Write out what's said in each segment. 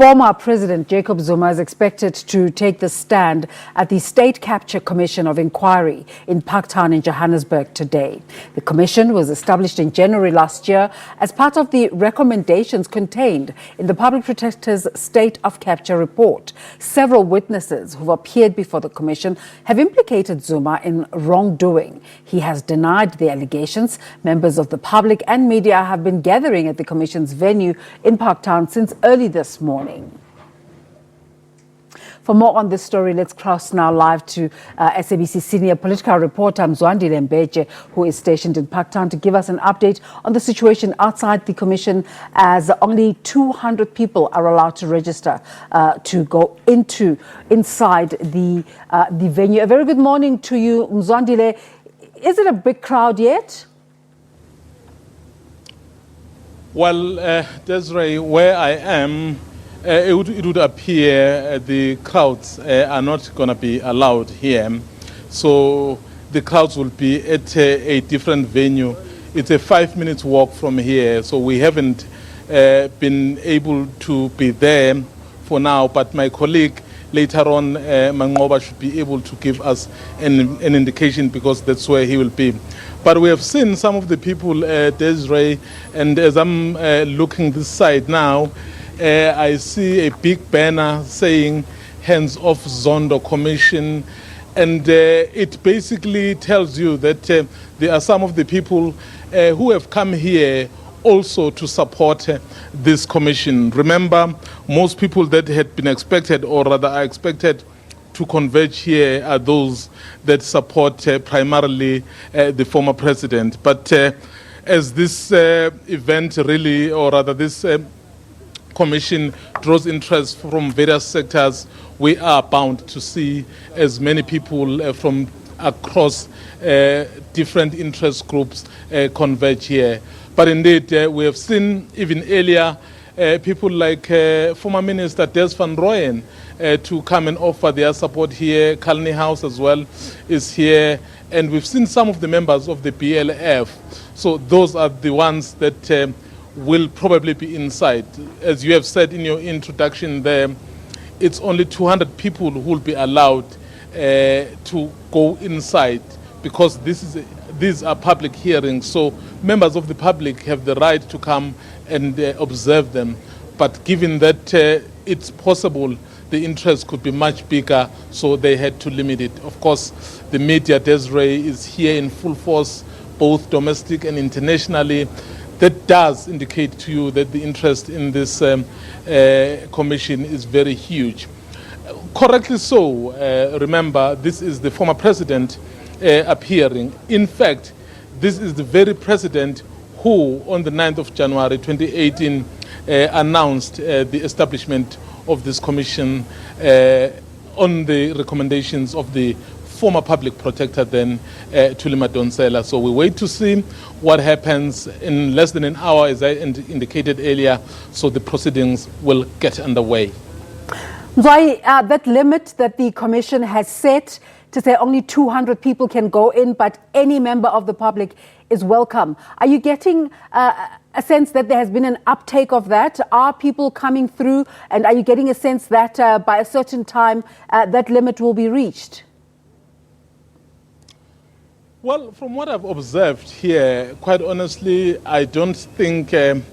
Former President Jacob Zuma is expected to take the stand at the State Capture Commission of Inquiry in Parktown in Johannesburg today. The commission was established in January last year as part of the recommendations contained in the Public Protector's State of Capture report. Several witnesses who've appeared before the commission have implicated Zuma in wrongdoing. He has denied the allegations. Members of the public and media have been gathering at the commission's venue in Parktown since early this morning. For more on this story, let's cross now live to SABC senior political reporter Mzwandile Mbeje, who is stationed in Parktown, to give us an update on the situation outside the commission, as only 200 people are allowed to register to go inside the venue. A very good morning to you, Mzwandile. Is it a big crowd yet? Well, Desiree, where I am, it would appear the crowds are not going to be allowed here. So the crowds will be at a different venue. It's a 5-minute walk from here, so we haven't been able to be there for now. But my colleague later on, Mangoba, should be able to give us an indication, because that's where he will be. But we have seen some of the people, Desiree, and as I'm looking this side now, I see a big banner saying "Hands Off Zondo Commission," and it basically tells you that there are some of the people who have come here also to support this commission. Remember, most people that had been expected, or rather are expected to converge here, are those that support primarily the former president. But as this event really, or rather this commission draws interest from various sectors, we are bound to see as many people from across different interest groups converge here. But indeed, we have seen even earlier people like former Minister Des van Rooyen to come and offer their support here. Kalni House as well is here. And we've seen some of the members of the BLF. So those are the ones that will probably be inside. As you have said in your introduction there, it's only 200 people who will be allowed to go inside, because these are public hearings. So members of the public have the right to come and observe them. But given that it's possible the interest could be much bigger, so they had to limit it. Of course, the media, Desiree, is here in full force, both domestic and internationally. That does indicate to you that the interest in this commission is very huge. Correctly so. Remember, this is the former president appearing. In fact, this is the very president who, on the 9th of January 2018, announced the establishment of this commission on the recommendations of the former public protector then, Thuli Madonsela. So we wait to see what happens in less than an hour, as I indicated earlier, so the proceedings will get underway. Why that limit that the commission has set to say only 200 people can go in, but any member of the public is welcome. Are you getting a sense that there has been an uptake of that? Are people coming through, and are you getting a sense that by a certain time that limit will be reached? Well, from what I've observed here, quite honestly, I don't think that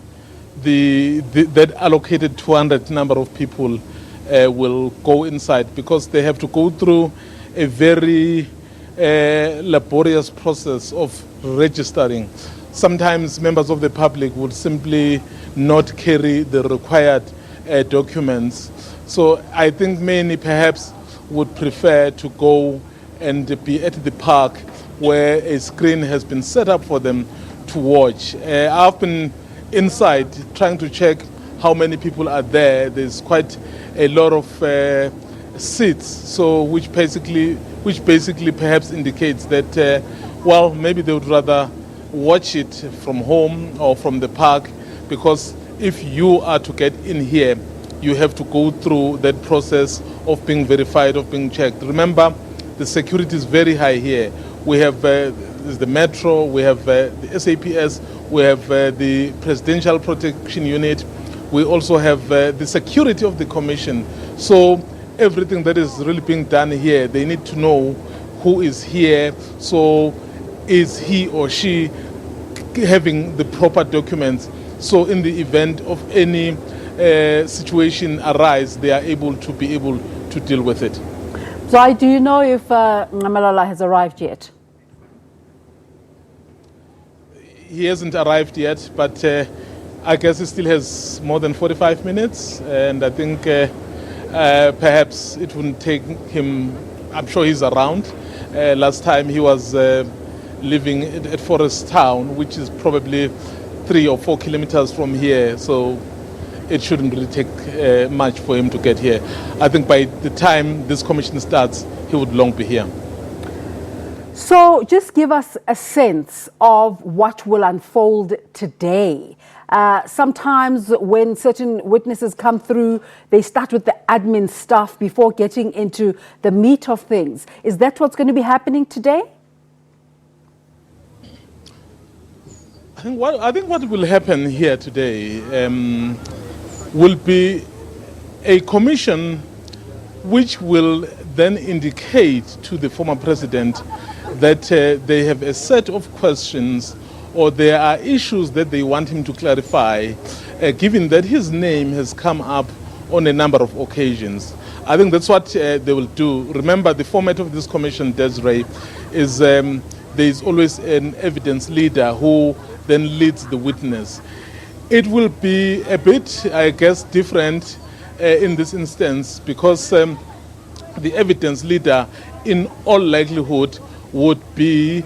allocated 200 number of people will go inside, because they have to go through a very laborious process of registering. Sometimes members of the public would simply not carry the required documents. So I think many perhaps would prefer to go and be at the park, where a screen has been set up for them to watch. I've been inside trying to check how many people are there. There's quite a lot of seats, so which basically perhaps indicates that well, maybe they would rather watch it from home or from the park, because if you are to get in here, you have to go through that process of being verified, of being checked. Remember, the security is very high here. We have the Metro, we have the SAPS, we have the Presidential Protection Unit, We also have the security of the commission. So everything that is really being done here, they need to know who is here. So is he or she having the proper documents? So in the event of any situation arise, they are able to deal with it. So do you know if Ngamalola has arrived yet? He hasn't arrived yet, but I guess he still has more than 45 minutes, and I think perhaps it wouldn't take him. I'm sure he's around. Last time he was living at Forest Town, which is probably 3 or 4 kilometers from here, so it shouldn't really take much for him to get here. I think by the time this commission starts, he would long be here. So just give us a sense of what will unfold today. Sometimes when certain witnesses come through, they start with the admin stuff before getting into the meat of things. Is that what's going to be happening today? I think what will happen here today will be a commission which will then indicate to the former president that they have a set of questions or there are issues that they want him to clarify, given that his name has come up on a number of occasions. I think that's what they will do. Remember, the format of this commission, Desiree, is there is always an evidence leader who then leads the witness. It will be a bit, I guess, different in this instance because the evidence leader, in all likelihood, would be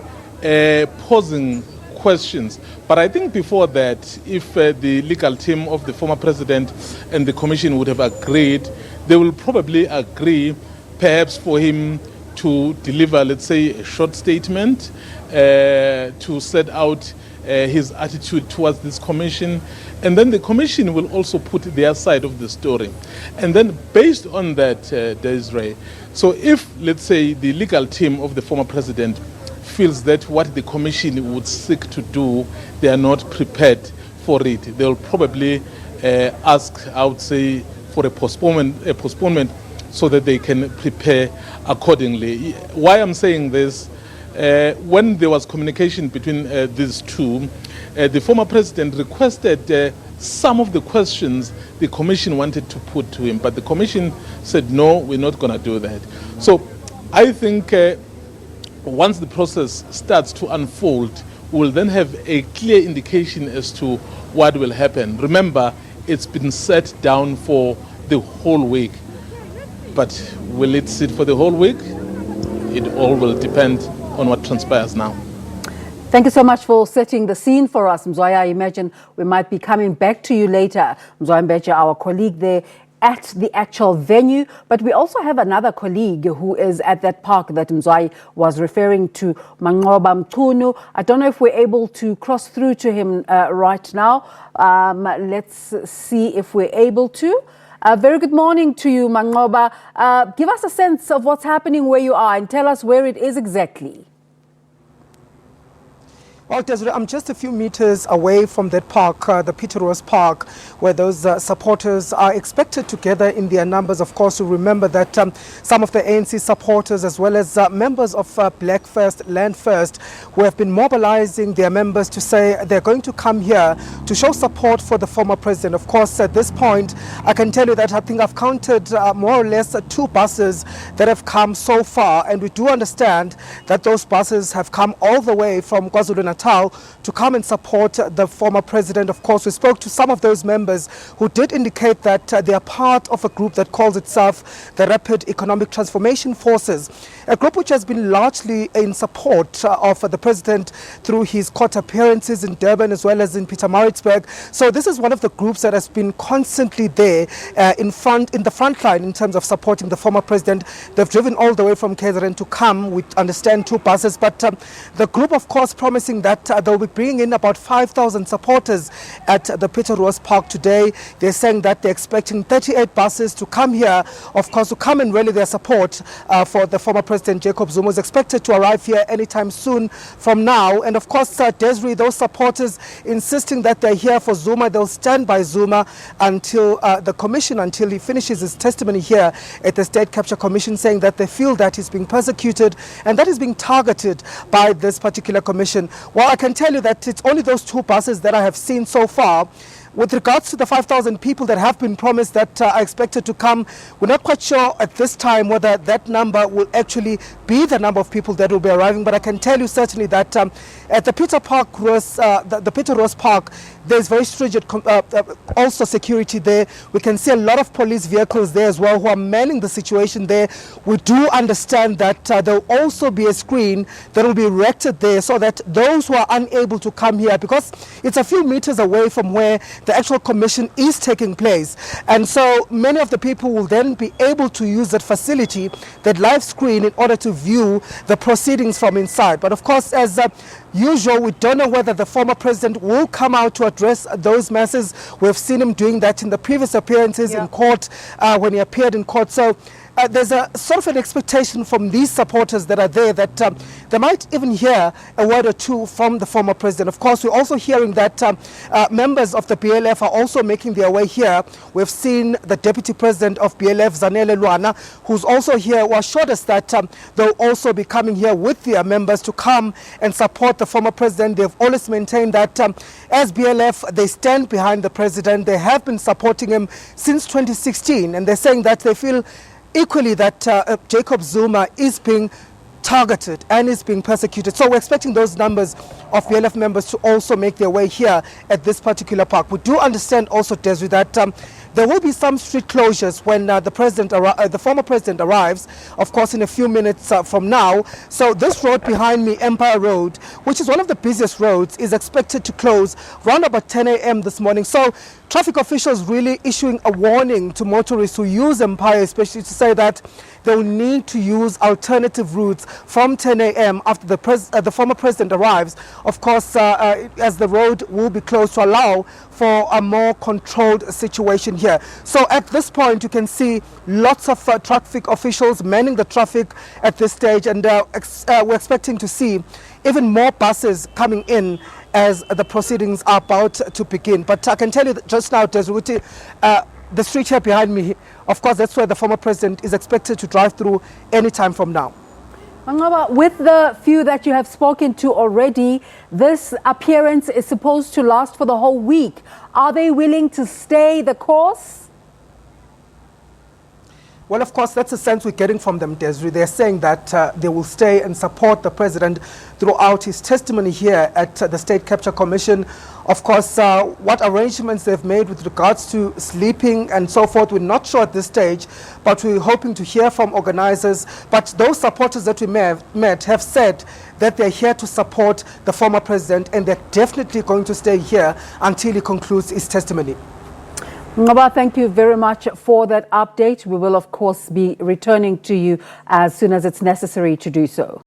posing questions. But I think before that, if the legal team of the former president and the commission would have agreed, they will probably agree perhaps for him to deliver, let's say, a short statement to set out his attitude towards this commission. And then the commission will also put their side of the story. And then based on that, Desiree, so if, let's say, the legal team of the former president feels that what the commission would seek to do, they are not prepared for it, they'll probably ask, I would say, for a postponement so that they can prepare accordingly. Why I'm saying this, when there was communication between these two, the former president requested some of the questions the commission wanted to put to him, but the commission said, no, we're not going to do that. So I think once the process starts to unfold, we'll then have a clear indication as to what will happen. Remember, it's been set down for the whole week, but will it sit for the whole week? It all will depend on what transpires now. Thank you so much for setting the scene for us, Mzwai. I imagine we might be coming back to you later. Mzwai Mbeja, our colleague there at the actual venue. But we also have another colleague who is at that park that Mzwai was referring to, Manqoba Mchunu. I don't know if we're able to cross through to him right now. Let's see if we're able to. Very good morning to you, Manqoba. Give us a sense of what's happening where you are and tell us where it is exactly. Well, Desiree, I'm just a few meters away from that park, the Peter Ross Park, where those supporters are expected to gather in their numbers. Of course, we remember that some of the ANC supporters, as well as members of Black First, Land First, who have been mobilizing their members to say they're going to come here to show support for the former president. Of course, at this point, I can tell you that I think I've counted more or less 2 buses that have come so far, and we do understand that those buses have come all the way from KwaZulu-Natal to come and support the former president. Of course, we spoke to some of those members who did indicate that they are part of a group that calls itself the Rapid Economic Transformation Forces, a group which has been largely in support of the president through his court appearances in Durban as well as in Pietermaritzburg. So this is one of the groups that has been constantly there in the front line in terms of supporting the former president. They've driven all the way from KZN to come, we understand, 2 buses, but the group, of course, promising that that they'll be bringing in about 5,000 supporters at the Peter Roos Park today. They're saying that they're expecting 38 buses to come here, of course, to come and rally their support for the former President Jacob Zuma, who's expected to arrive here anytime soon from now. And of course, Desiree, those supporters insisting that they're here for Zuma, they'll stand by Zuma until the commission, until he finishes his testimony here at the State Capture Commission, saying that they feel that he's being persecuted and that is being targeted by this particular commission. Well, I can tell you that it's only those two buses that I have seen so far. With regards to the 5,000 people that have been promised that are expected to come, we're not quite sure at this time whether that number will actually be the number of people that will be arriving. But I can tell you certainly that at the Peter Roos Park, there's very stringent also security there. We can see a lot of police vehicles there as well who are manning the situation there. We do understand that there will also be a screen that will be erected there so that those who are unable to come here, because it's a few meters away from where the actual commission is taking place. And so many of the people will then be able to use that facility, that live screen, in order to view the proceedings from inside. But of course, as usual, we don't know whether the former president will come out to address those masses. We've seen him doing that in the previous appearances in court, when he appeared in court. So there's a sort of an expectation from these supporters that are there that they might even hear a word or two from the former president. Of course, we're also hearing that members of the BLF are also making their way here. We've seen the deputy president of BLF, Zanele Luana, who's also here, who assured us that they'll also be coming here with their members to come and support the former president. They've always maintained that as BLF, they stand behind the president. They have been supporting him since 2016, and they're saying that they feel equally that Jacob Zuma is being targeted and is being persecuted. So we're expecting those numbers of BLF members to also make their way here at this particular park. We do understand also, Desiree, that there will be some street closures when the former president arrives, of course, in a few minutes from now. So this road behind me, Empire Road, which is one of the busiest roads, is expected to close around about 10 a.m. this morning. So traffic officials really issuing a warning to motorists who use Empire, especially, to say that they will need to use alternative routes from 10 a.m. after the former president arrives, of course, as the road will be closed to allow for a more controlled situation here. So at this point, you can see lots of traffic officials manning the traffic at this stage, and we're expecting to see even more buses coming in as the proceedings are about to begin. But I can tell you that just now, Desiree, the street here behind me, of course, that's where the former president is expected to drive through any time from now. Mangaba, with the few that you have spoken to already, this appearance is supposed to last for the whole week. Are they willing to stay the course? Well, of course, that's the sense we're getting from them, Desiree. They're saying that they will stay and support the president throughout his testimony here at the State Capture Commission. Of course, what arrangements they've made with regards to sleeping and so forth, we're not sure at this stage, but we're hoping to hear from organizers. But those supporters that we met have said that they're here to support the former president, and they're definitely going to stay here until he concludes his testimony. Ngaba, thank you very much for that update. We will, of course, be returning to you as soon as it's necessary to do so.